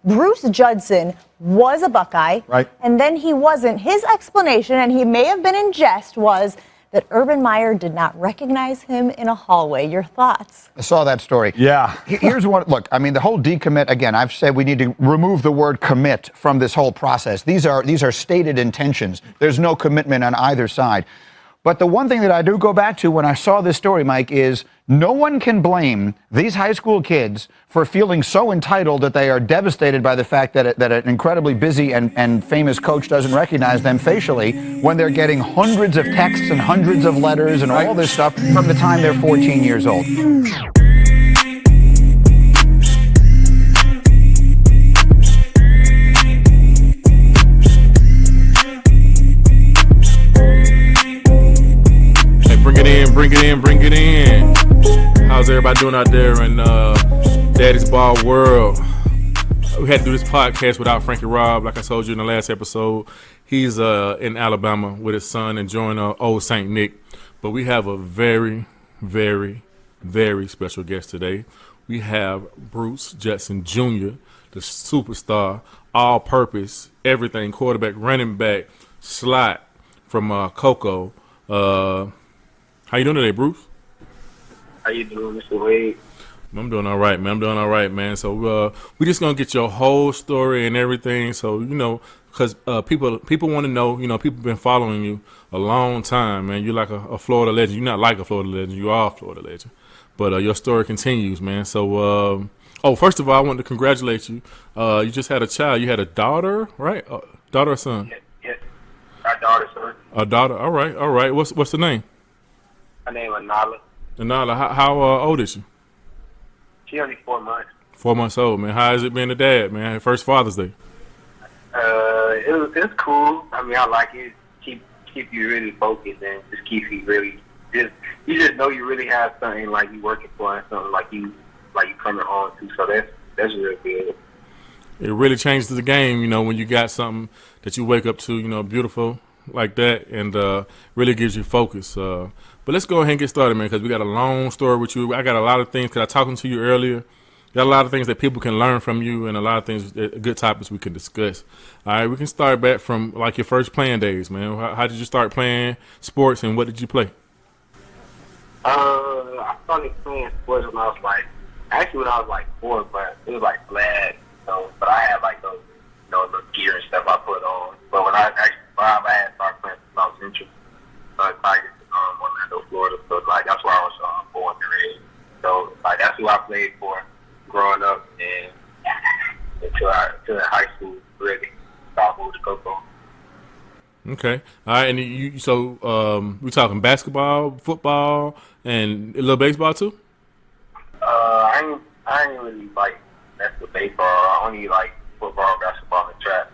Bruce Judson was a Buckeye, right, and then he wasn't. His explanation, and he may have been in jest, was that Urban Meyer did not recognize him in a hallway. Your thoughts? I saw that story. Yeah. Here's one. Look, I mean, the whole decommit, again, I've said we need to remove the word commit from this whole process. These are stated intentions. There's no commitment on either side. But the one thing that I do go back to when I saw this story, Mike, is no one can blame these high school kids for feeling so entitled that they are devastated by the fact that an incredibly busy and famous coach doesn't recognize them facially when they're getting hundreds of texts and hundreds of letters and all this stuff from the time they're 14 years old. Bring it in. How's everybody doing out there in Daddy's Ball world? We had to do this podcast without Frankie Robb, like I told you in the last episode. He's in Alabama with his son enjoying Old St. Nick. But we have a very, very, very special guest today. We have Bruce Judson Jr., the superstar, all-purpose, everything, quarterback, running back, slot from Cocoa. How you doing today, Bruce? How you doing, Mr. Wade? I'm doing all right, man. So we're just gonna get your whole story and everything. So because people want to know. People been following you a long time, man. You're like a Florida legend. You're not like a Florida legend. You are a Florida legend. But your story continues, man. So first of all, I want to congratulate you. You just had a child. You had a daughter, right? Daughter or son? Yes. Our daughter, sir. A daughter. All right. What's the name? Her name is Nala. Nala, how old is she? She only 4 months. 4 months old, man. How has it been a dad, man? First Father's Day. It's cool. I mean, I like it. Keep you really focused and just keep you really you just know you really have something like you working for and something like you coming on to. So that's real good. It really changes the game, when you got something that you wake up to, beautiful like that, and really gives you focus. But let's go ahead and get started, man, because we got a long story with you. I got a lot of things, because I was talking to you earlier. Got a lot of things that people can learn from you and a lot of things, good topics we can discuss. All right, we can start back from, like, your first playing days, man. How did you start playing sports, and what did you play? I started playing sports when I was like 4, but it was like flag. But I had like those, the gear and stuff I put on. But when I had started playing South Central, Taggart, Orlando, Florida. So that's where I was born and raised. So that's who I played for growing up and until high school, really. So I moved to Cocoa. Okay. All right. And we talking basketball, football, and a little baseball too? I ain't really mess with baseball. I only like football, basketball, and track.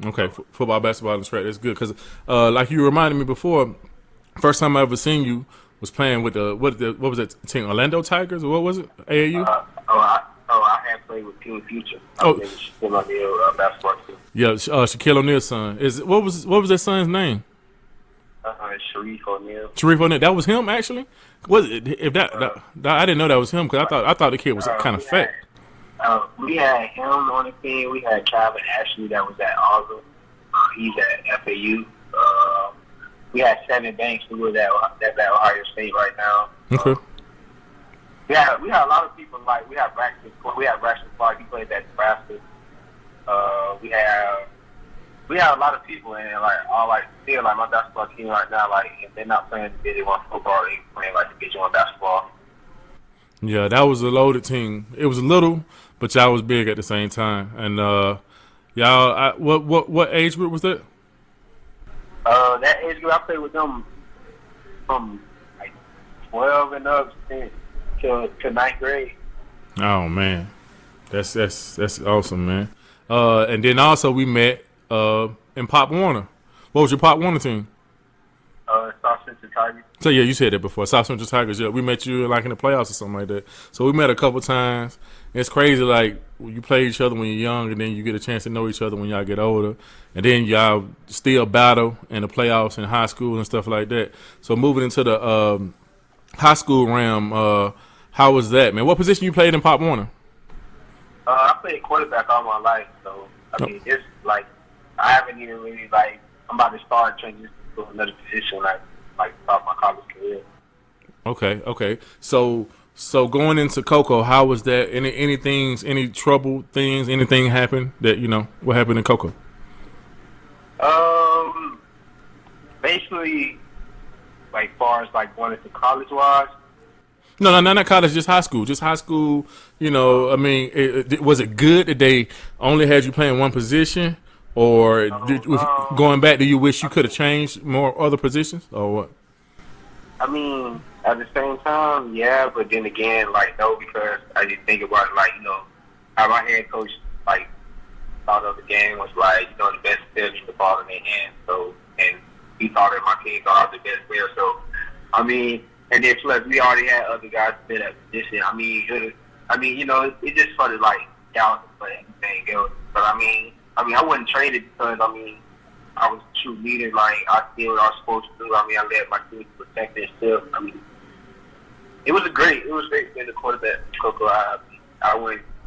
Okay, football, basketball, and track. That's good because, like you reminded me before, first time I ever seen you was playing with what was that team? Orlando Tigers or what was it? AAU? I had played with Team Future. Shaquille O'Neal basketball team. Yeah, Shaquille O'Neal's son. What was that son's name? Sharif O'Neal. Sharif O'Neal. That was him actually. Was it? If that I didn't know that was him because I thought the kid was kind of fat. We had him on the team. We had Calvin Ashley that was at Auburn. He's at FAU. We had Seven Banks who was at Ohio State right now. Okay. We had a lot of people we have Braxton Clark. He played at Nebraska. We have a lot of people in still my basketball team right now. If they're not playing Division I football, they playing Division I basketball. Yeah, that was a loaded team. It was little, but y'all was big at the same time. And y'all, what age group was that? That age group, I played with them from 12 and up to 9th grade. Oh man, that's awesome, man. And then also we met in Pop Warner. What was your Pop Warner team? South Central Tigers. So yeah, you said that before. South Central Tigers. Yeah, we met you in the playoffs or something like that. So we met a couple times. It's crazy, you play each other when you're young, and then you get a chance to know each other when y'all get older, and then y'all still battle in the playoffs in high school and stuff like that. So moving into the high school realm, how was that, man? What position you played in Pop Warner? I played quarterback all my life, so I mean, it's like I haven't even really like I'm about to start transitioning to another position like start my college career. Okay. So going into Coco, how was that? Any trouble things, anything happened that what happened in Coco? Basically, like far as like going into college wise. No, not college, just high school. Just high school. I mean, was it good that they only had you playing one position, or going back, do you wish you could have changed more other positions, or what? I mean, at the same time, yeah, but then again, like no, because I just think about it, like how my head coach like thought of the game was like the best player get the ball in their hands. So and he thought that my team thought I was the best player. So I mean. And then plus we already had other guys play that position. I mean, it just sort of like doubt for anything else. But I mean, I wasn't traded because I was a true leader. Like I did what I was supposed to do. I mean, I led my team to protect their stuff. I mean, it was great being the quarterback at Coco High. I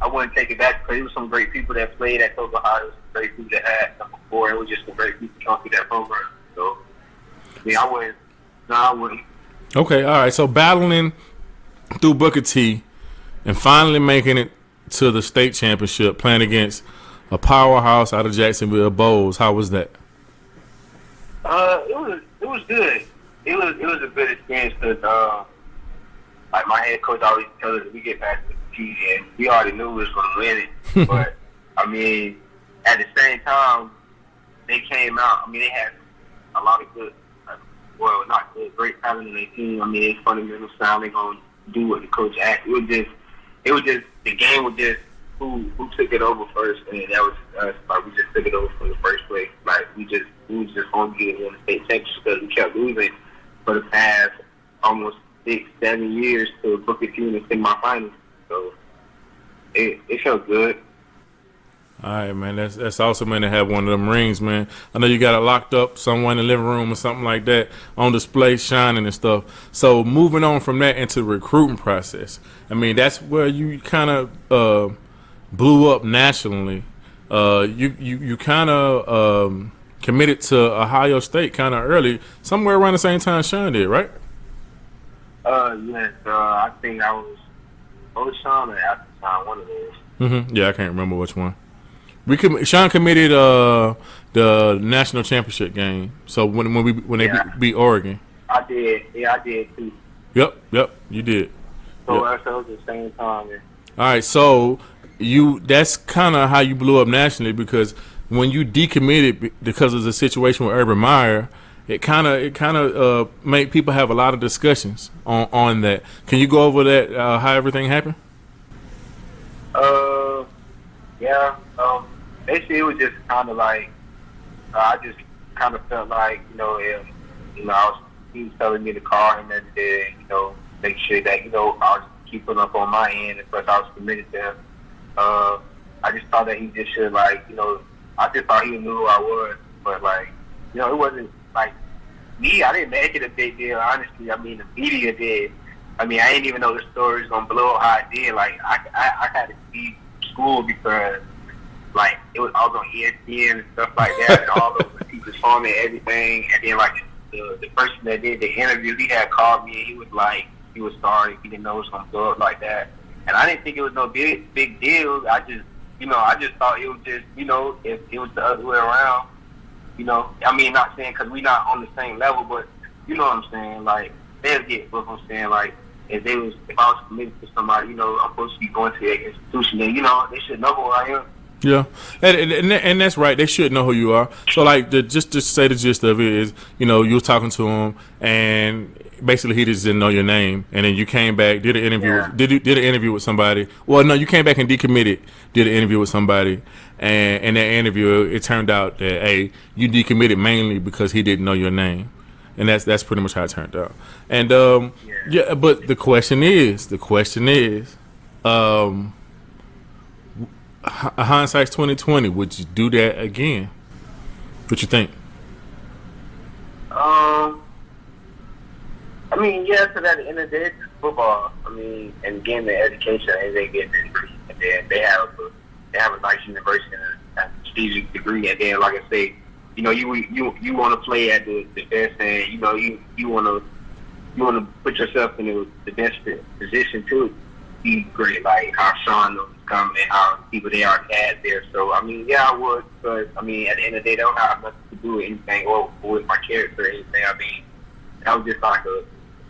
wouldn't take it back because it was some great people that played at Coco High. It was some great people that had them before. It was just some great people coming through that program. So I mean, I wouldn't. Okay, all right. So battling through Booker T and finally making it to the state championship, playing against a powerhouse out of Jacksonville, Bowles. How was that? It was good. It was a good experience because like my head coach always tells us we get past the T and we already knew we was going to win it. But I mean, at the same time, they came out. I mean, they had a lot of good. Well, not good, great talent in their team. I mean, they fundamental sound. They're gonna do what the coach asked. It was just the game was just who took it over first, and that was us. Like we just took it over from the first place. Like we was just gonna get it in the state championship because we kept losing for the past almost 6-7 years to Booker T in the semifinals. So it felt good. All right, man. That's awesome, man, to have one of them rings, man. I know you got it locked up somewhere in the living room or something like that on display, shining and stuff. So moving on from that into the recruiting process. I mean, that's where you kind of blew up nationally. You kind of committed to Ohio State kind of early, somewhere around the same time Sean did, right? Yes. I think I was both Sean or after Sean, one of those. Mm-hmm. Yeah, I can't remember which one. Sean committed the national championship game. So when they beat Oregon, I did. Yeah, I did too. Yep, you did. So that was the same time. Yeah. All right, so that's kind of how you blew up nationally because when you decommitted because of the situation with Urban Myer, it kind of made people have a lot of discussions on that. Can you go over that? How everything happened? Yeah. Basically, it was just kind of like I just kind of felt like he was telling me to call him every day, make sure that I was keeping up on my end, and plus I was committed to him. I just thought that he just should I just thought he knew who I was, but it wasn't like me. I didn't make it a big deal, honestly. I mean, the media did. I mean, I didn't even know the story was gonna blow how it did. Like I had to leave school because I was on ESPN and stuff like that, and all those teachers saw me and everything. And then the person that did the interview, he had called me and he was like, he was sorry, he didn't know it was gonna blow up like that. And I didn't think it was no big deal. I just thought it was just, if it was the other way around, I mean, not saying because we not on the same level, but you know what I'm saying. Like they'll get what I'm saying. Like if I was committed to somebody, I'm supposed to be going to that institution, and they should know who I am. Yeah, and that's right. They should know who you are. So, just to say the gist of it is, you were talking to him, and basically he just didn't know your name, and then you came back, did an interview, Yeah. did an interview with somebody. Well, no, you came back and decommitted, did an interview with somebody, and in that interview, it turned out that you decommitted mainly because he didn't know your name, and that's pretty much how it turned out. And yeah, but the question is. Hindsight's 2020. Would you do that again? What you think? I mean, yeah, because at the end of the day, it's football. I mean, and getting the education, and they get the and then they have a nice university and a prestigious degree, and then like I say, you know, you want to play at the best, and you know you want to put yourself in the best position to be great, like how Sean was coming and how people they already had there. So I mean, yeah, I would, but I mean, at the end of the day, they don't have nothing to do with anything or with my character or anything. I mean, that was just like a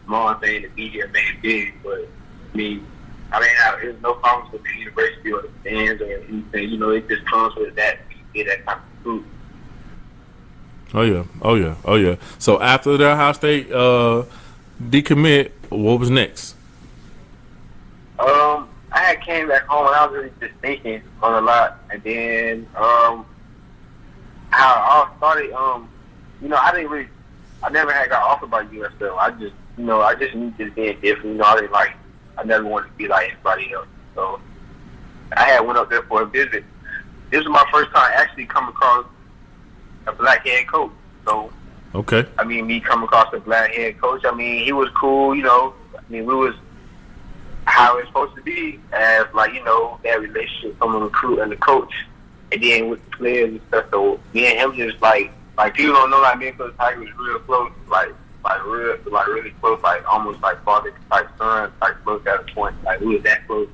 small thing the media made big, but I mean, there's no problems with the university or the fans or anything. You know, it just comes with that. You get that kind of food. Oh yeah. So after the Ohio State decommit, what was next? I had came back home and I was really just thinking on a lot, and then how it all started. You know, I never had got offered by USL. I just knew just being different. You know, I never wanted to be like anybody else. So I had went up there for a visit. This was my first time actually coming across a black head coach. So, okay. I mean, me coming across a black head coach, I mean, he was cool, you know. I mean, we was how it's supposed to be as, like, you know, that relationship from the recruit and the coach, and then with the players and stuff. So, me and him just, like people don't know, like, me and Coach Taggart was real close, really close, like, almost like father type son type close at a point. Like, we was that close.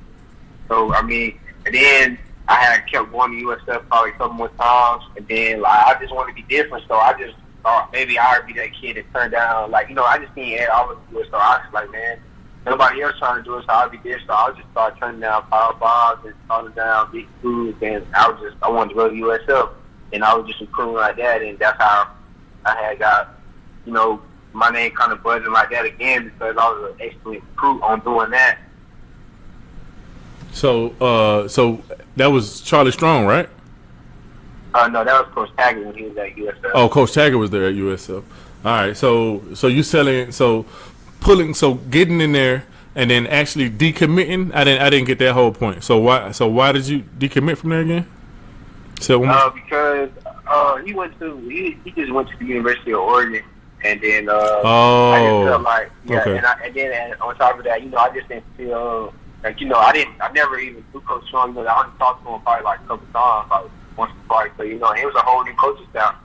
So, I mean, and then I had kept going to USF probably a couple more times, and then like I just wanted to be different, so I just thought maybe I would be that kid that turned down, like, you know, I just need all of it. So I was like, man, nobody else trying to do it, so I'll be there. So I just started turning down power bombs and turning down big foods, and I wanted to go to USF, and I was just recruiting like that, and that's how I had got, you know, my name kind of buzzing like that again, because I was an excellent recruit on doing that. So that was Charlie Strong, right? No, that was Coach Taggart when he was at USF. Oh, Coach Taggart was there at USF. All right, so you selling, so getting in there and then actually decommitting. I didn't get that whole point. So why did you decommit from there again? So because he just went to the University of Oregon, and then I just felt like okay. and then on top of that, you know, I just didn't feel like, you know, I never even knew Coach Strong. You know, I only talked to him probably like a couple times, probably once or twice. So, you know, it was a whole new coaching staff.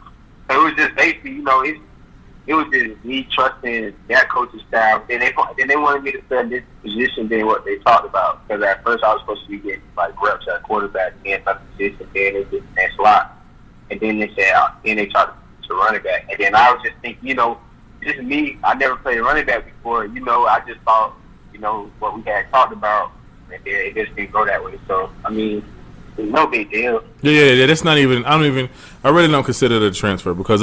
So it was just basically, you know, it was just me trusting that coaching staff. Then they wanted me to fill this position than what they talked about. Because at first I was supposed to be getting like reps at quarterback, then another position, then it was that slot. And then they said, then they tried to running back. And then I was just thinking, you know, this is me. I never played running back before. You know, I just thought, you know, what we had talked about, and then it just didn't go that way. So, I mean, it's no big deal. Yeah. That's not even. I really don't consider it a transfer, because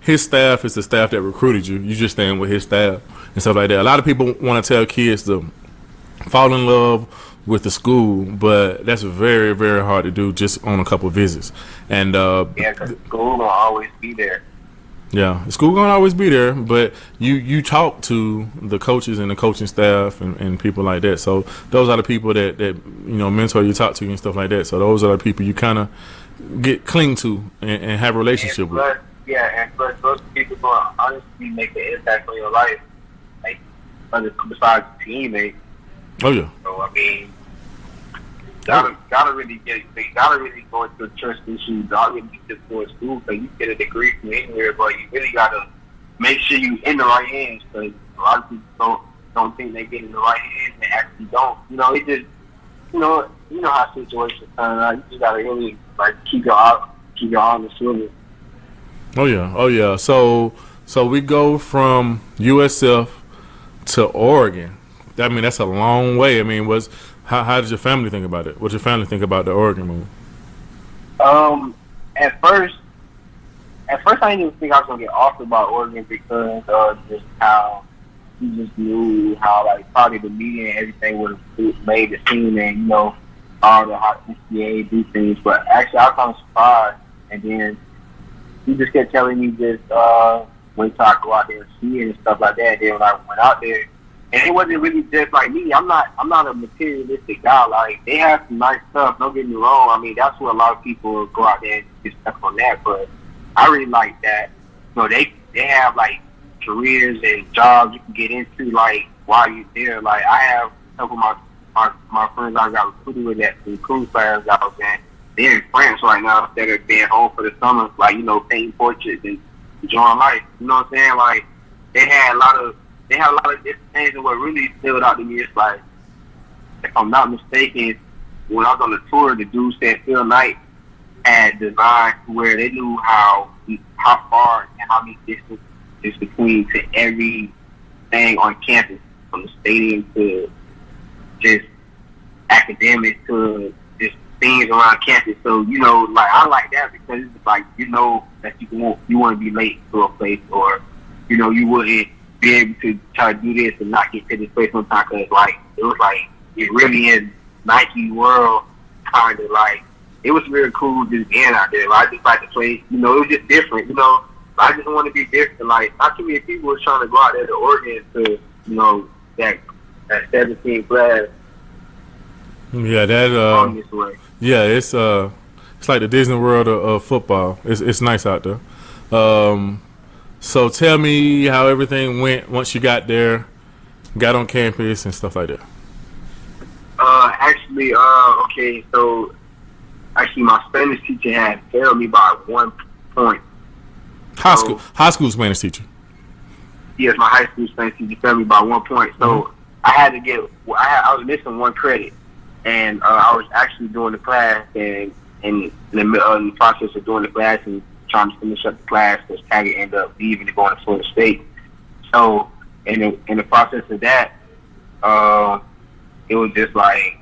his staff is the staff that recruited you. You just staying with his staff and stuff like that. A lot of people want to tell kids to fall in love with the school, but that's very, very hard to do just on a couple of visits. And because the school will always be there. Yeah, the school gonna always be there, but you talk to the coaches and the coaching staff and people like that. So those are the people that you know, mentor you, talk to and stuff like that. So those are the people you kind of cling to and have a relationship with. And plus those people going to honestly make an impact on your life, like besides the teammates. Oh yeah. So I mean, gotta really go into the trust issues. Gotta really get for school, because you get a degree from anywhere, but you really gotta make sure you in the right hands. Because a lot of people don't think they get in the right hands, and they actually don't. You know, it just, you know how situations turn out. You just gotta really like keep your eye on the silver. Oh yeah. So we go from USF to Oregon. I mean, that's a long way. I mean, how did your family think about it? What did your family think about the Oregon move? At first I didn't even think I was gonna get offered by Oregon, because just how you just knew how, like, probably the media and everything would have made the scene, and, you know, all the hot NCAA do things. But actually, I was kind of surprised, and then he just kept telling me just wait till I go out there and see it and stuff like that. And then when I went out there, and it wasn't really just like me. I'm not a materialistic guy. Like, they have some nice stuff. Don't get me wrong. I mean, that's what a lot of people go out there and get stuck on that. But I really like that. You know, they have like careers and jobs you can get into, like, while you're there. Like, I have a couple of my my friends I got recruited with that the recruiting class I was in, they're in France right now instead of being home for the summer, like, you know, painting portraits and enjoying life. You know what I'm saying? Like, they had a lot of different things, and what really stood out to me is, like, if I'm not mistaken, when I was on the tour, the dude said Phil Knight had designed where they knew how far and how many distance is between to everything on campus, from the stadium to just academics to just things around campus. So, you know, like, I like that because it's like, you know, that you want to be late to a place, or, you know, you wouldn't be able to try to do this and not get to this place on time, because, like, it was like, it really in Nike world, kind of like, it was really cool just being out there. Like, I just like to play, you know, it was just different, you know. I just want to be different. Like, not too many people were trying to go out there to Oregon to, you know, that 17 class. Yeah, This way. yeah, it's like the Disney World of football. It's nice out there. So tell me how everything went once you got there, got on campus and stuff like that. Okay, so actually my Spanish teacher had failed me by 1 point. High school Spanish teacher. Yes, my high school Spanish teacher failed me by 1 point. So I had to get, I was missing 1 credit, and I was actually doing the class, and in the process of doing the class and trying to finish up the class, because Taggart ended up leaving to go to Florida State. So in the process of that, it was just like,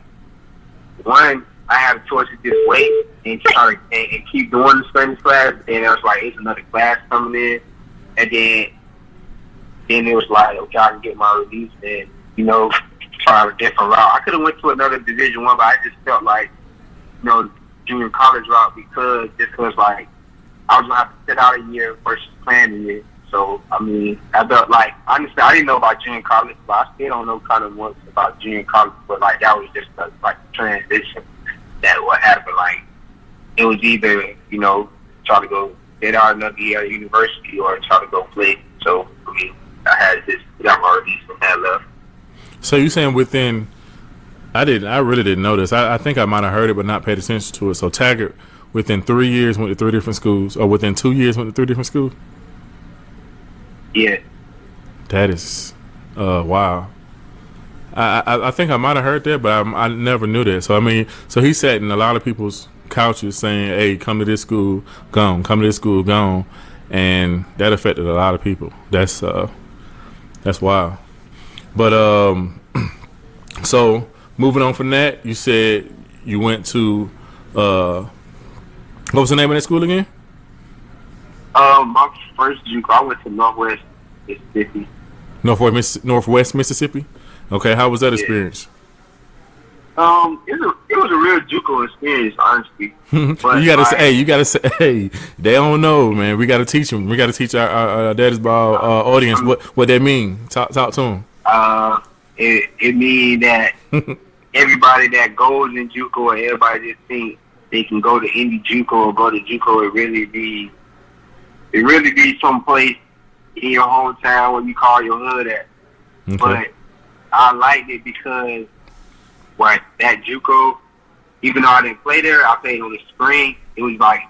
one, I had a choice to just wait and try to and keep doing the Spanish class. And I was like, it's another class coming in, and then it was like, okay, I can get my release and, you know, try a different route. I could have went to another Division I, but I just felt like, you know, junior college route, because like I was gonna have to sit out a year versus playing a year. So, I mean, I felt like, honestly, I didn't know about junior college, but I still don't know kind of much about junior college. But, like, that was just like a transition that would happen. Like, it was either, you know, try to go get out another year at university or try to go play. So, I mean, I got my release from that left. So you saying within, I really didn't know this. I think I might have heard it but not paid attention to it. So Taggart, within 3 years, went to 3 different schools, or within 2 years went to 3 different schools? Yeah. That is, wow. I think I might have heard that, but I never knew that. So, I mean, so he sat in a lot of people's couches saying, hey, come to this school, gone, come to this school, gone. And that affected a lot of people. That's wild. But, so moving on from that, you said you went to, what was the name of that school again? My first JUCO, I went to Northwest Mississippi. Northwest Mississippi? Okay, how was that experience? It was a real JUCO experience, honestly. But you gotta say, hey, they don't know, man. We gotta teach them. We gotta teach our Daddy's Ball audience what that mean. Talk to them. It means that everybody that goes in JUCO, or everybody just think they can go to any JUCO or go to JUCO, it really be someplace in your hometown where you call your hood at. Okay. But I liked it because that JUCO, even though I didn't play there, I played on the spring. It was like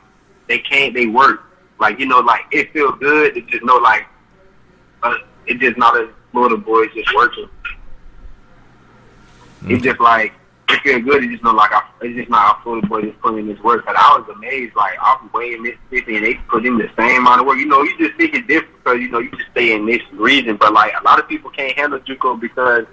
they work. Like, you know, like, it feels good. It's just no, like, it's just not a Florida boys just working. It's just like, it feels good. It's just not like it's just not a Florida boy just putting in this work. But I was amazed. Like, I was way in Mississippi and they put in the same amount of work. You know, you just think it's different because, you know, you just stay in this region. But, like, a lot of people can't handle JUCO because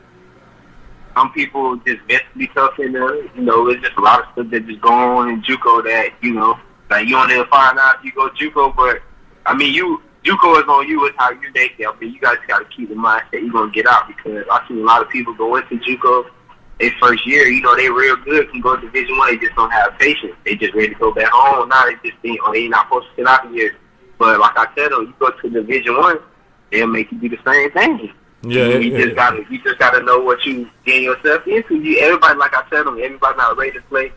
some people just mentally tough in there. You know, it's just a lot of stuff that just go on in JUCO that, you know, like, you don't even find out if you go JUCO. But, I mean, JUCO is on you. It's how you make it. I mean, you guys got to keep in mind that you're going to get out, because I've seen a lot of people go into JUCO their first year. You know, they real good, can go to Division I. They just don't have patience. They just ready to go back home. Now they just think, oh, they not supposed to sit out a year. But like I said, you go to Division I, they'll make you do the same thing. Yeah, you just gotta know what you getting yourself into. Everybody, like I said, everybody not ready to play.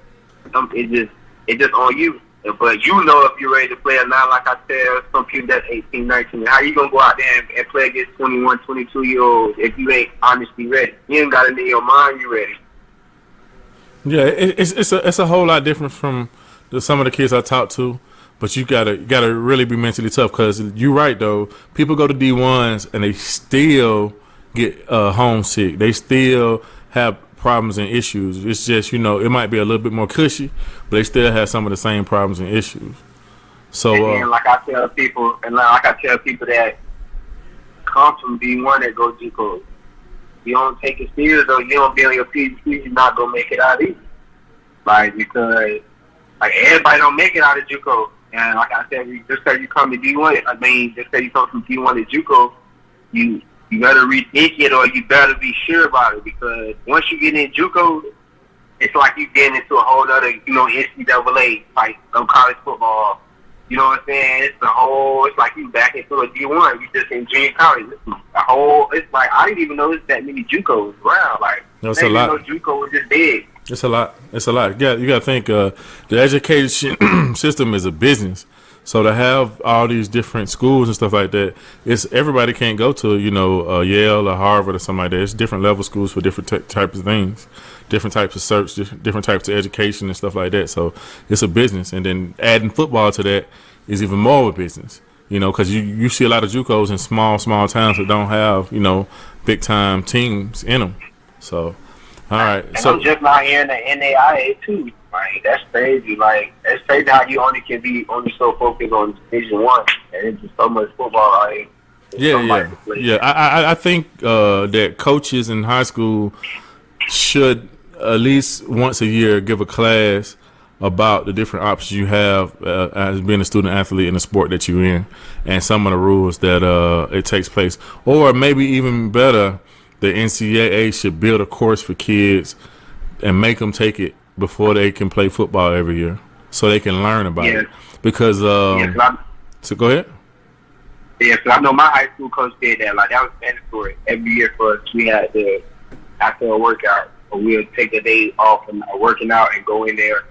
It's just on you. But you know if you're ready to play or not. Like I said, some people that's 18, 19. How you gonna go out there and play against 21, 22-year-olds if you ain't honestly ready? You ain't got it in your mind you ready. Yeah, it's a whole lot different from some of the kids I talk to, but you gotta really be mentally tough because you're right though. People go to D1s and they still get homesick. They still have problems and issues. It's just it might be a little bit more cushy, but they still have some of the same problems and issues. So and then, like I tell people that come from D1 that go JUCO, you don't take it serious or you don't be on your PhD, you're not gonna make it out either. Like because everybody don't make it out of JUCO, and like I said, just because you come to D1, just because you come from D1 to JUCO, you better rethink it or you better be sure about it because once you get in JUCO, it's like you getting into a whole other NCAA like college football. You know what I'm saying? It's like you back into a D1. You just in junior college. It's like I didn't even know there's that many JUCOs around. Like that's a lot. JUCO was just big. It's a lot. You got to think the education system is a business. So to have all these different schools and stuff like that, everybody can't go to Yale or Harvard or something like that. It's different level schools for different types of things, different types of search, different types of education and stuff like that. So it's a business, and then adding football to that is even more of a business. Because you see a lot of JUCOs in small towns that don't have big time teams in them. So all right, and so I'm just not hearing the NAIA too. Like that's crazy. Like that's crazy how you only can be so focused on Division I, and it's just so much football. Like yeah. I think that coaches in high school should at least once a year give a class about the different options you have as being a student athlete in the sport that you're in, and some of the rules that it takes place, or maybe even better, the NCAA should build a course for kids and make them take it before they can play football every year, so they can learn about it. Because so go ahead. Yeah, because I know my high school coach did that. Like that was mandatory every year for us. We had to after a workout, we would take a day off from working out and go in there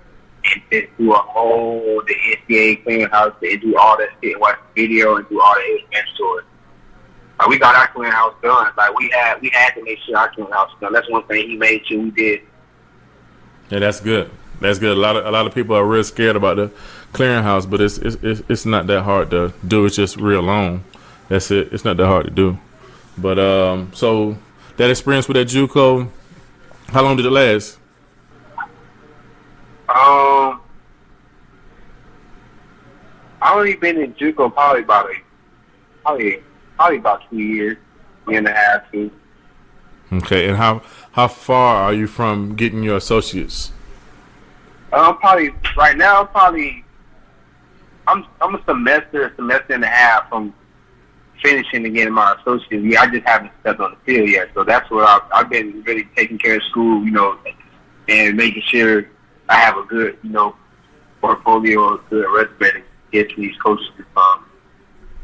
and just do the NCAA clearinghouse and do all that shit, watch the video and do all that. It was mandatory. We got our clearinghouse done. Like we had to make sure our clearinghouse was done. That's one thing he made sure we did. Yeah, that's good. That's good. A lot of people are real scared about the clearinghouse, but it's not that hard to do. It's just real long. That's it. It's not that hard to do. But so that experience with that JUCO, how long did it last? I only been in JUCO probably about 2 years, year and a half, too. Okay, and how far are you from getting your associates? Probably right now. I'm a semester and a half from finishing and getting my associates. Yeah, I just haven't stepped on the field yet, so that's where I've been really taking care of school, and making sure I have a good, portfolio, a good resume to get to these coaches this time.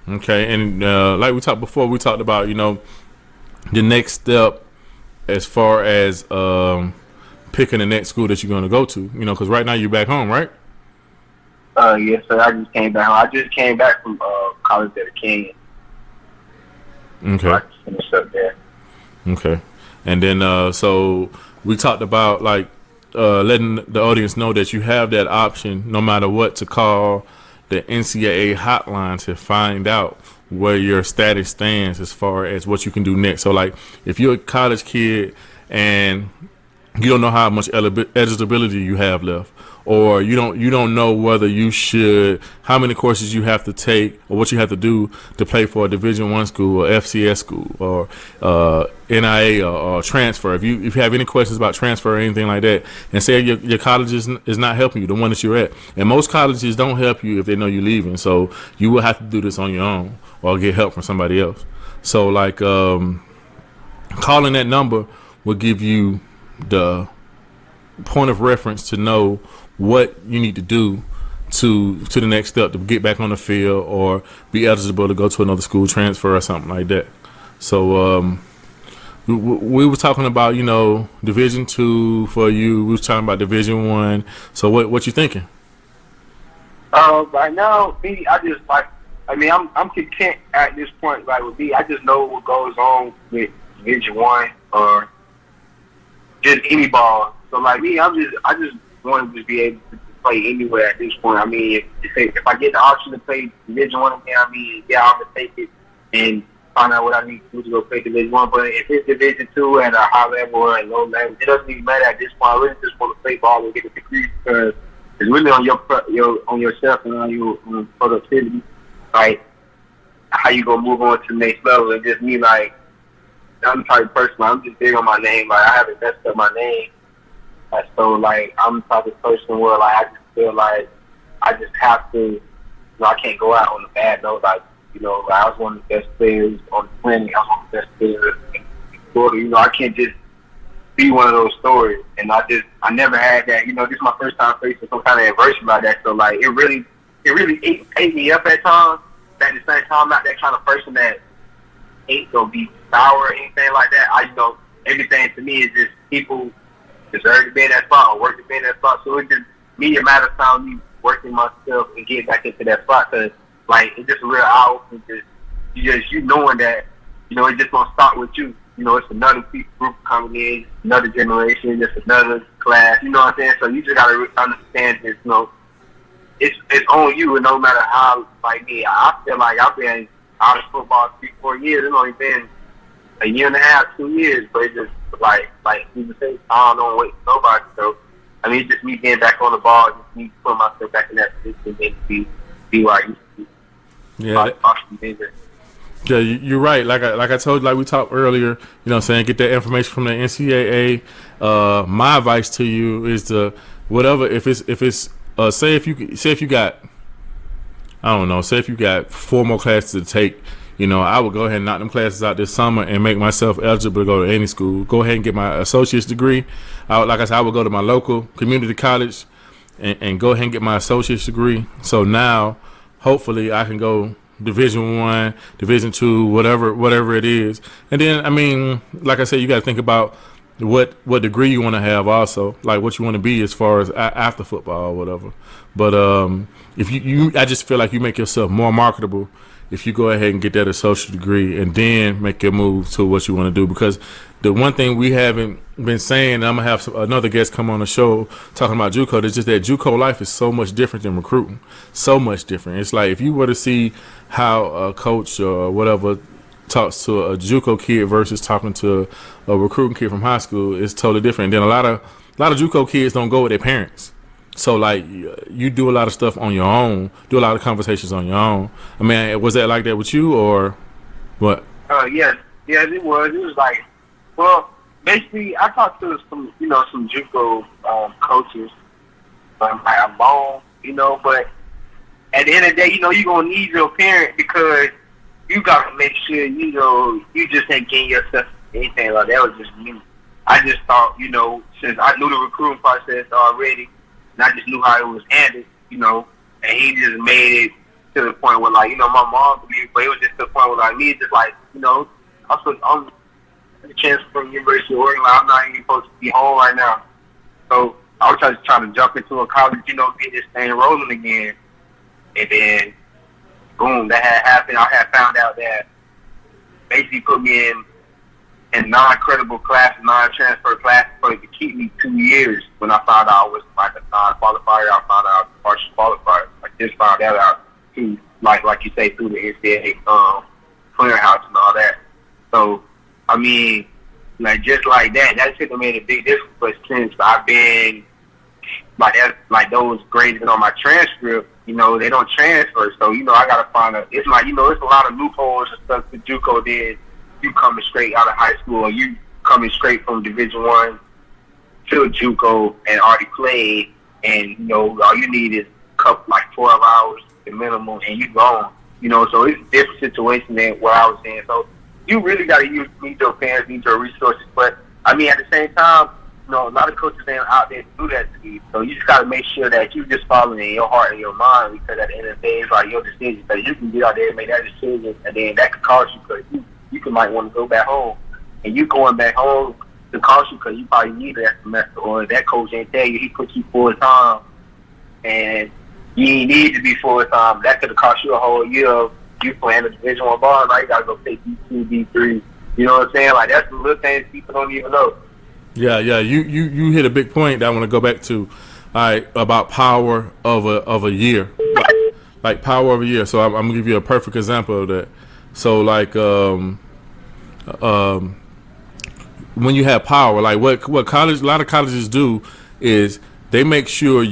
Okay, and like we talked before, we talked about the next step as far as picking the next school that you're going to go to, because right now you're back home, right? Yes, sir. I just came back home. I just came back from college at King. Okay. So I just finished up there. Okay, and then so we talked about letting the audience know that you have that option, no matter what, to call the NCAA hotline to find out where your status stands as far as what you can do next. So if you're a college kid and you don't know how much eligibility you have left, or you don't know whether you should, how many courses you have to take, or what you have to do to play for a Division I school or FCS school or NIA or transfer. If you have any questions about transfer or anything like that, and say your college is not helping you, the one that you're at, and most colleges don't help you if they know you're leaving, so you will have to do this on your own or get help from somebody else. So calling that number will give you the point of reference to know what you need to do to the next step to get back on the field or be eligible to go to another school, transfer or something like that. So we were talking about Division II for you. We was talking about Division I. So what you thinking? Right now, I'm content at this point. With me, I just know what goes on with Division I, or just any ball. So like me, I just wanted to be able to play anywhere at this point. I mean, if I get the option to play Division I again, I mean, yeah, I'm gonna take it and find out what I need to do to go play Division I. But if it's Division II at a high level or a low level, it doesn't even matter at this point. I really just want to play ball and get a degree because it's really on on yourself and on your productivity, like how you gonna move on to the next level. And just me, like, I'm the type of person, I'm just big on my name. Like, I haven't messed up my name. So, like, I'm the type of person where, like, I just feel like I just have to, you know, I can't go out on a bad note. Like, you know, like, I was one of the best players on the planet. I was one of the best players in Florida. You know, I can't just be one of those stories. And I never had that. You know, this is my first time facing some kind of adversity like that. So, like, it really ate me up at times. But at the same time, I'm not that kind of person that ain't gonna be sour or anything like that. You know, everything to me is just people deserve to be in that spot or work to be in that spot. So it's just me a matter of time, me working myself and getting back into that spot. Cause like it's just a real eye-opener. You knowing that, you know, it's just gonna start with you. You know, it's another group coming in, another generation, just another class. You know what I'm saying? So you just gotta understand this. You know, it's on you, and no matter how. Like me, I feel like I've been out of football 3-4 years. It's only been a year and a half, 2 years, but it's just like people say, I don't wait for nobody. So I mean, it's just me getting back on the ball, just me putting myself back in that position and be where I used to be. Yeah, you're right. Like I told you, like we talked earlier, you know what I'm saying, get that information from the NCAA. My advice to you is to whatever, if it's say if you got, I don't know, say if you got 4 more classes to take, you know, I would go ahead and knock them classes out this summer and make myself eligible to go to any school. Go ahead and get my associate's degree. Like I said, I would go to my local community college and go ahead and get my associate's degree. So now, hopefully, I can go Division I, Division II, whatever it is. And then, I mean, like I said, you got to think about what degree you want to have also, like what you want to be as far as after football or whatever. But if you I just feel like you make yourself more marketable if you go ahead and get that associate degree and then make your move to what you want to do. Because the one thing we haven't been saying, and I'm going to have another guest come on the show talking about JUCO, is just that JUCO life is so much different than recruiting. So much different. It's like if you were to see how a coach or whatever talks to a JUCO kid versus talking to a recruiting kid from high school, it's totally different. And then a lot of JUCO kids don't go with their parents. So, like, you do a lot of stuff on your own, do a lot of conversations on your own. I mean, was that like that with you or what? Yes, it was. It was like, well, basically, I talked to some JUCO coaches. I'm bone, you know, but at the end of the day, you know, you're going to need your parent because you got to make sure, you know, you just ain't getting yourself anything like that. That was just me. I just thought, you know, since I knew the recruiting process already, and I just knew how it was handled, you know, and he just made it to the point where, like, you know, my mom believed, but it was just to the point where, like, me, just like, you know, I'm a chance from the University of Oregon, like, I'm not even supposed to be home right now. So I was just trying to jump into a college, you know, get this thing rolling again. And then, boom, that had happened. I had found out that basically put me in non-credible class, non-transfer class, but to keep me 2 years. When I found out I was like a non-qualifier, I found out I was a partial qualifier. I just found that out too, like you say, through the NCAA clearinghouse and all that. So, I mean, like just like that shit made a big difference. But since I've been like those grades on my transcript, you know, they don't transfer. So, you know, I gotta find it's like, you know, it's a lot of loopholes and stuff that JUCO did. You coming straight out of high school, or you coming straight from Division I to JUCO and already played, and you know all you need is a couple, like 12 hours the minimum, and you gone. You know, so it's a different situation than what I was in. So you really got to need your parents, need your resources. But I mean, at the same time, you know, a lot of coaches ain't out there to do that to you. So you just got to make sure that you just following in your heart and your mind, because at the end of the day, it's like your decision. So you can get out there and make that decision, and then that could cost you, because you might want to go back home, and you going back home to cost you because you probably need that semester, or that coach ain't tell you, he put you full time, and you ain't need to be full time. That could have cost you a whole year of you playing a Division I ball. Now you gotta go take D2, D3. You know what I'm saying? Like that's the little things people don't even know. Yeah, you hit a big point that I want to go back to. All right, about power of a year, like power of a year. So I'm gonna give you a perfect example of that. So like when you have power, like what college, a lot of colleges do is they make sure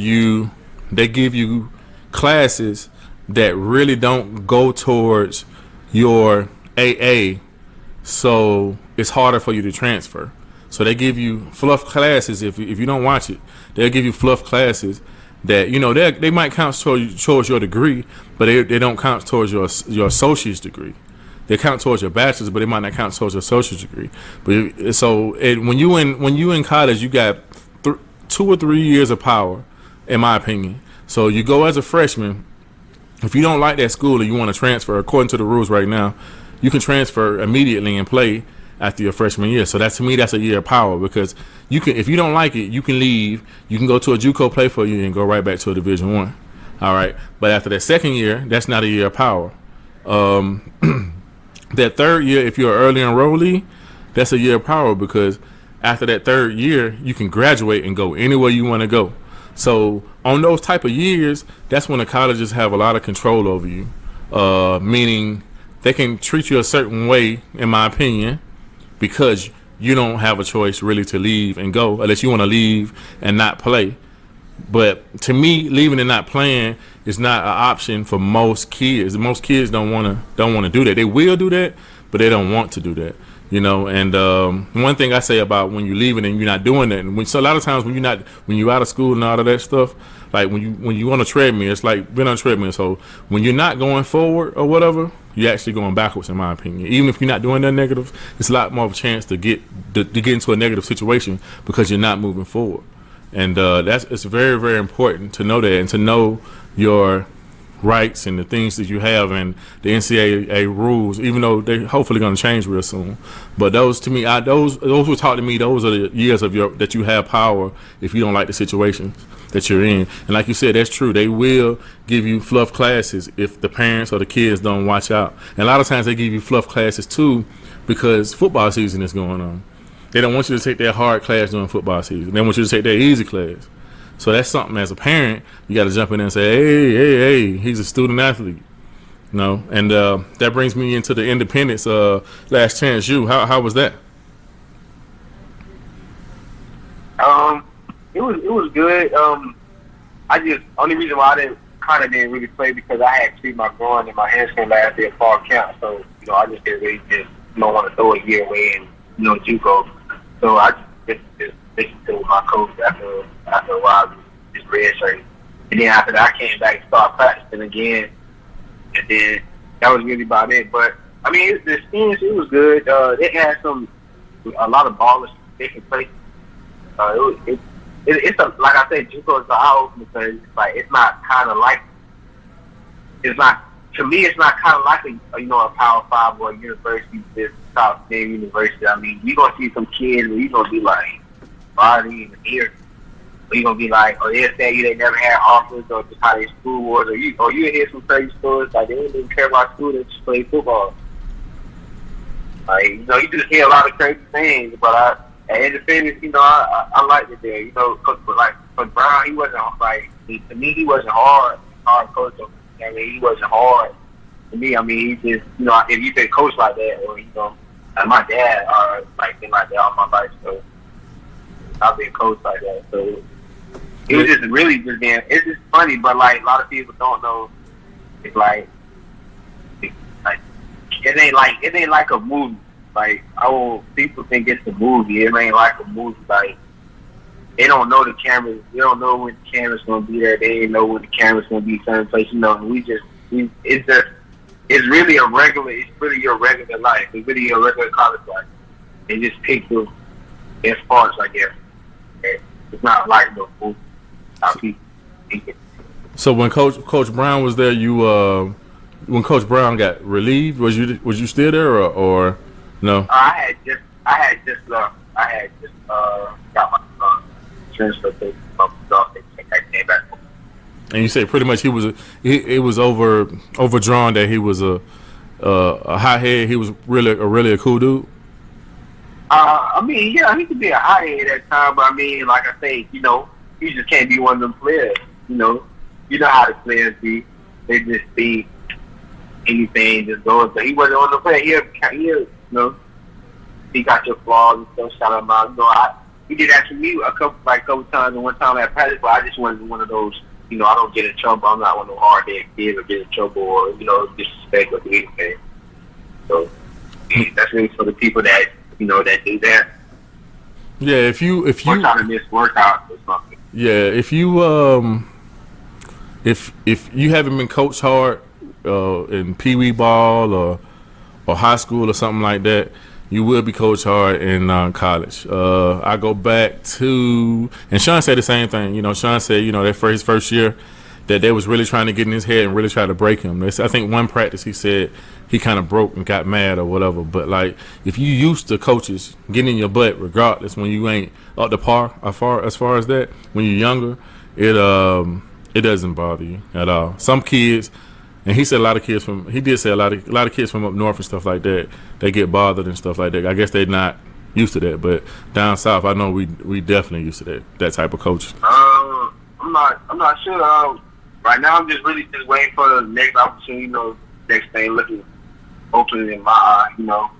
they give you classes that really don't go towards your AA, so it's harder for you to transfer. So they give you fluff classes. If you don't watch it, they'll give you fluff classes that they might count towards your degree, but they don't count towards your associate's degree. They count towards your bachelor's, but they might not count towards your associate's degree. But when you in college, you got 2 or 3 years of power, in my opinion. So you go as a freshman. If you don't like that school and you want to transfer, according to the rules right now, you can transfer immediately and play after your freshman year. So to me, that's a year of power, because you can, if you don't like it, you can leave. You can go to a JUCO play for you and go right back to a Division I. All right, but after that second year, that's not a year of power. That third year, if you're an early enrollee, that's a year of power, because after that third year, you can graduate and go anywhere you want to go. So on those type of years, that's when the colleges have a lot of control over you, meaning they can treat you a certain way, in my opinion, because you don't have a choice really to leave and go, unless you want to leave and not play. But to me, leaving and not playing is not an option for most kids. Most kids don't want to do that. They will do that, but they don't want to do that. And one thing I say about when you're leaving and you're not doing that, so a lot of times when you're out of school and all of that stuff, like when you on a treadmill, it's like being on a treadmill. So when you're not going forward or whatever, you're actually going backwards, in my opinion. Even if you're not doing that negative, it's a lot more of a chance to get into a negative situation because you're not moving forward. And it's very, very important to know that, and to know your rights and the things that you have, and the NCAA rules, even though they're hopefully going to change real soon. But those, to me, those were taught to me, those are the years of that you have power if you don't like the situations that you're in. And like you said, that's true. They will give you fluff classes if the parents or the kids don't watch out. And a lot of times they give you fluff classes too because football season is going on. They don't want you to take that hard class during football season. They want you to take that easy class. So that's something, as a parent, you got to jump in there and say, hey, he's a student athlete. And that brings me into the Independence Last Chance U. How was that? It was good. Only reason why I didn't really play because I had treated my groin and my hamstring last year at fall camp. So I just didn't really want to throw a year away and JUCO. So I just listened to my coach after a while, just redshirting. And then after that, I came back and started practicing again. And then that was really about it. But I mean, the experience, it was good. It had a lot of ballers taking place. It's like I said, JUCO is the eye opener because it's not kind of like, to me, it's not kind of like a Power 5 or a university, this top name university. I mean, you're going to see some kids where you're going to be like, body in the ear. Or you're going to be like, they'll say they never had offers or just how their school was. Or you hear some crazy stories like they didn't even care about school, they just play football. Like, you just hear a lot of crazy things. But at Independence, I liked it there. Coach Brown, he wasn't to me, he wasn't hard coach. I mean, he wasn't hard to me. I mean, he just, if you say coach like that, or like my dad, been like that all my life, so I've been coached like that. So it was just really just being. It's just funny, but a lot of people don't know. It's it ain't like a movie. People think it's a movie. It ain't like a movie. They don't know the cameras. They don't know when the camera's gonna be there. They didn't know when the camera's gonna be certain place. It's really your regular life. It's really your regular college life. They just pick your best parts, I guess. It's not like no movie. How people think it. So when Coach Brown was there, when Coach Brown got relieved, was you still there or no? I had just left. I had just got my transfer to I came back. And you say pretty much it was overdrawn that he was a hothead. He was really a cool dude. I mean, yeah, he could be a high end at time, but I mean, like I say, you know, he just can't be one of them players. You know how the players be. They just be anything just goes. But he wasn't on the player. You know, he got your flaws and stuff. Shout him out. You know, he did that to me a couple times, and one time at practice, but I just wasn't one of those. You know, I don't get in trouble. I'm not one of those hard-headed kids or get in trouble or, you know, disrespect or anything. So that's really for the people that, you know, that do that. Yeah, if you one time to miss workout or something. Yeah, if you haven't been coached hard in Pee Wee ball or high school or something like that, you will be coached hard in college. I go back to, and Sean said the same thing. You know, Sean said, you know, that for his first year, that they was really trying to get in his head and really try to break him. I think one practice he said he kind of broke and got mad or whatever. But like, if you used to coaches getting in your butt, regardless, when you ain't up to par as far as that, when you're younger, it doesn't bother you at all. Some kids. And he said a lot of kids from up north and stuff like that, they get bothered and stuff like that. I guess they're not used to that, but down south, I know we definitely used to that type of coaching. I'm not sure. Right now, I'm just waiting for the next opportunity. You know, next thing looking open in my eye. You know,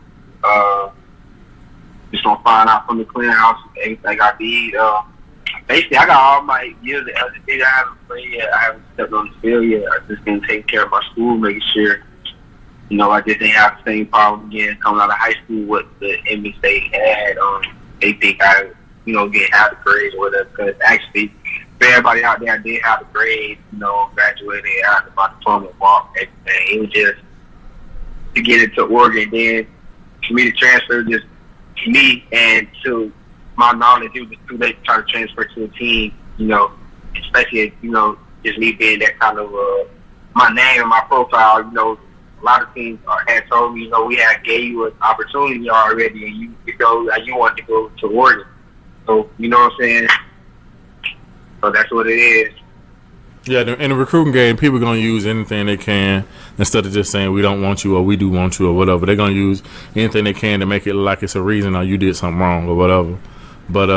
just gonna find out from the clearinghouse everything I need. Basically, I got all my years of eligibility. I haven't played yet. I haven't stepped on the field yet. I just been taking care of my school, making sure, you know, I just didn't have the same problem again coming out of high school with the image they had. They think I, you know, didn't have the grades or whatever. Because actually, for everybody out there, I did have the grades. You know, graduated, I had my diploma, walk, everything. It was just to get into Oregon. Then for me to transfer, just to me and to my knowledge, it was too late to try to transfer to a team, you know, especially, you know, just me being that kind of, my name and my profile, you know, a lot of teams had told me, you know, we had gave you an opportunity already and you know, you want to go to Oregon. So, you know what I'm saying? So that's what it is. Yeah, in the recruiting game, people are going to use anything they can instead of just saying we don't want you or we do want you or whatever. They're going to use anything they can to make it look like it's a reason or you did something wrong or whatever. But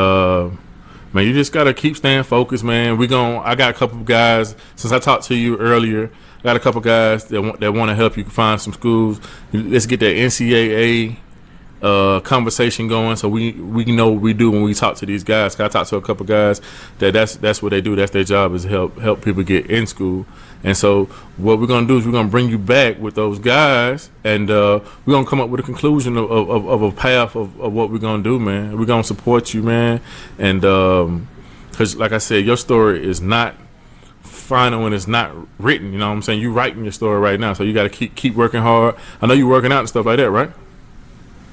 man, you just gotta keep staying focused, man. I got a couple of guys, since I talked to you earlier, I got a couple of guys that want to help you find some schools. Let's get that NCAA conversation going, so we know what we do when we talk to these guys. 'Cause I talked to a couple of guys that's what they do. That's their job, is help people get in school. And so what we're gonna do is we're gonna bring you back with those guys, and we're gonna come up with a conclusion of a path of what we're gonna do, man. We're gonna support you, man, and because like I said, your story is not final when it's not written. You know what I'm saying? You're writing your story right now, so you got to keep working hard. I know you're working out and stuff like that, right?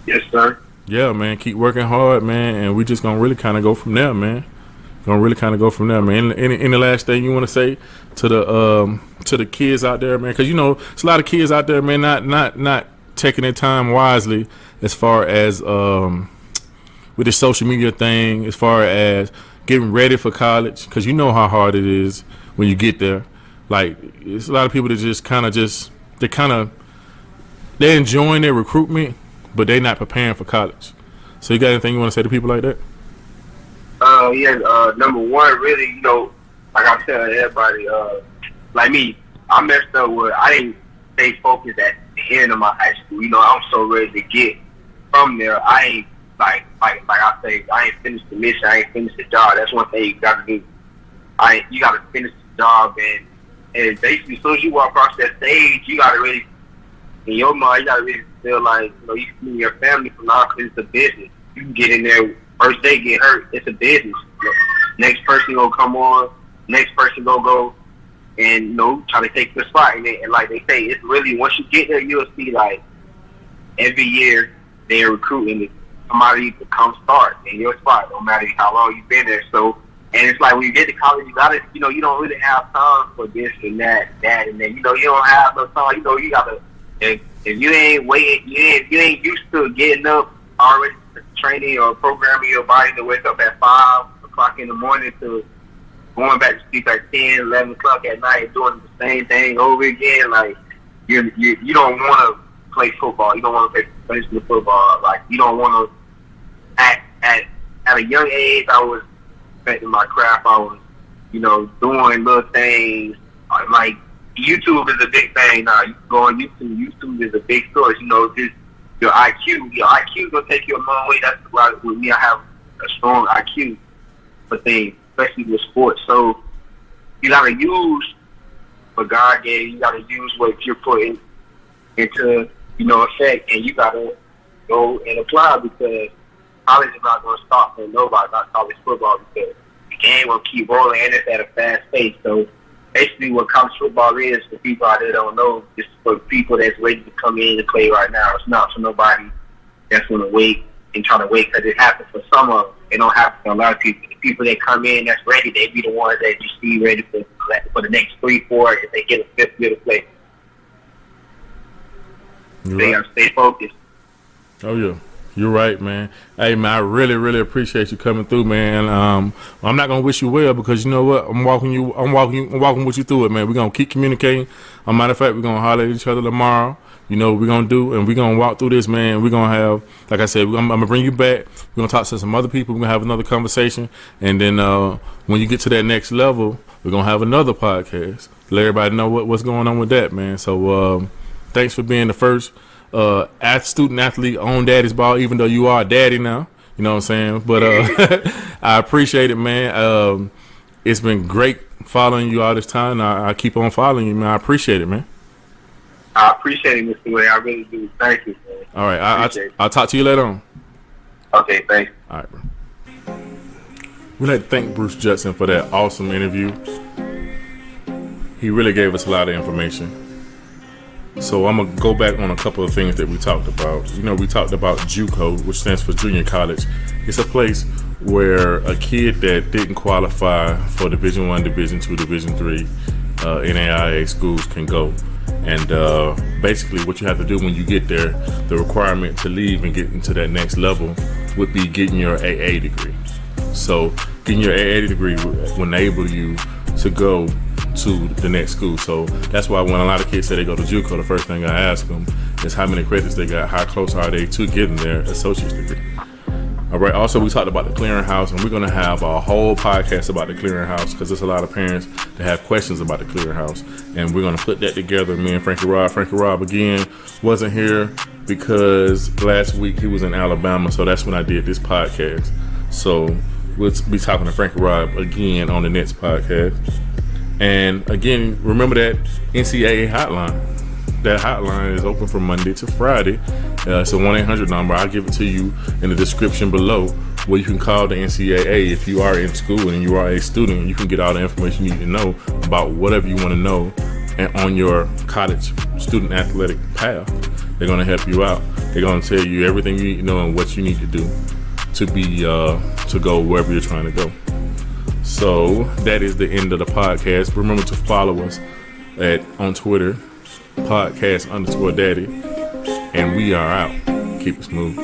Yes, sir. Yeah, man. Keep working hard, man, and we just gonna really kind of go from there, man. Any last thing you want to say to the kids out there, man? Because you know, it's a lot of kids out there, man, not taking their time wisely as far as with the social media thing, as far as getting ready for college. Because you know how hard it is when you get there. Like, it's a lot of people that just they're enjoying their recruitment, but they're not preparing for college. So you got anything you want to say to people like that? Number one, really, you know, like I tell everybody, like me, I messed up with, I didn't stay focused at the end of my high school. You know, I'm so ready to get from there. I ain't, like I say, I ain't finished the mission, I ain't finished the job. That's one thing you got to do. You got to finish the job, and basically, as soon as you walk across that stage, you got to really, in your mind, you got to really feel like, you know, you see your family from now, because it's a business. You can get in there, first day get hurt, it's a business. Next person gonna come on, next person gonna go and, you know, try to take the spot. And like they say, it's really, once you get there, you'll see, like, every year they're recruiting somebody to come start in your spot, no matter how long you've been there. So, and it's like when you get to college, you gotta, you know, you don't really have time for this and that, and then, you know, you don't have no time. You know, you gotta, if you ain't waiting, you ain't used to getting up already, training or programming your body to wake up at 5 o'clock in the morning to going back to sleep at 10, 11 o'clock at night, doing the same thing over again. Like, you don't want to play football. You don't want to play professional football. Like, you don't want to at a young age, I was perfecting my craft. I was, doing little things. Like, YouTube is a big thing now. You go on YouTube. YouTube is a big source. Just your IQ. Your IQ gonna take you a long way. That's why with me, I have a strong IQ for things, especially with sports. So you gotta use what God gave you. You gotta use what you're putting into, effect, and you gotta go and apply, because college is not gonna stop for nobody. Not college football, because the game will keep rolling, and it's at a fast pace. So basically, what college football is, for people out there that don't know, it's for people that's ready to come in and play right now. It's not for nobody that's going to wait and try to wait, because it happens for some of them. It don't happen for a lot of people. The people that come in that's ready, they be the ones that you see ready for the next 3, 4, if they get a 5th year to play. They got to stay focused. Oh, yeah. You're right, man. Hey, man, I really, really appreciate you coming through, man. I'm not gonna wish you well, because you know what? I'm walking with you through it, man. We're gonna keep communicating. As a matter of fact, we're gonna holler at each other tomorrow. You know what we're gonna do, and we're gonna walk through this, man. We're gonna have, like I said, I'm gonna bring you back. We're gonna talk to some other people. We're gonna have another conversation, and then when you get to that next level, we're gonna have another podcast. Let everybody know what's going on with that, man. So thanks for being the first student athlete on Daddy's Ball, even though you are a daddy now, you know what I'm saying? But I appreciate it, man. It's been great following you all this time. I keep on following you, man. I appreciate it, man. I appreciate it, Mr. Way. I really do. Thank you, man. All right, I'll talk to you later on. Okay, thanks. All right, bro. We'd like to thank Bruce Judson for that awesome interview. He really gave us a lot of information. So I'm going to go back on a couple of things that we talked about. We talked about JUCO, which stands for junior college. It's a place where a kid that didn't qualify for Division I, Division II, Division III NAIA schools can go. And basically what you have to do when you get there, the requirement to leave and get into that next level would be getting your AA degree. So getting your AA degree will enable you to go to the next school. So that's why when a lot of kids say they go to JUCO, the first thing I ask them is how many credits they got, how close are they to getting their associate's degree. All right, also we talked about the clearinghouse, and we're going to have a whole podcast about the clearinghouse, because there's a lot of parents that have questions about the clearinghouse, and we're going to put that together. Me and Frankie Rob again wasn't here because last week he was in Alabama, so that's when I did this podcast. So we'll be talking to Frankie Rob again on the next podcast. And again, remember that NCAA hotline. That hotline is open from Monday to Friday. It's a 1-800 number. I'll give it to you in the description below, where you can call the NCAA if you are in school and you are a student. You can get all the information you need to know about whatever you want to know and on your college student athletic path. They're going to help you out. They're going to tell you everything you need to know and what you need to do to be to go wherever you're trying to go. So that is the end of the podcast. Remember to follow us on Twitter, podcast_daddy, and we are out. Keep it smooth.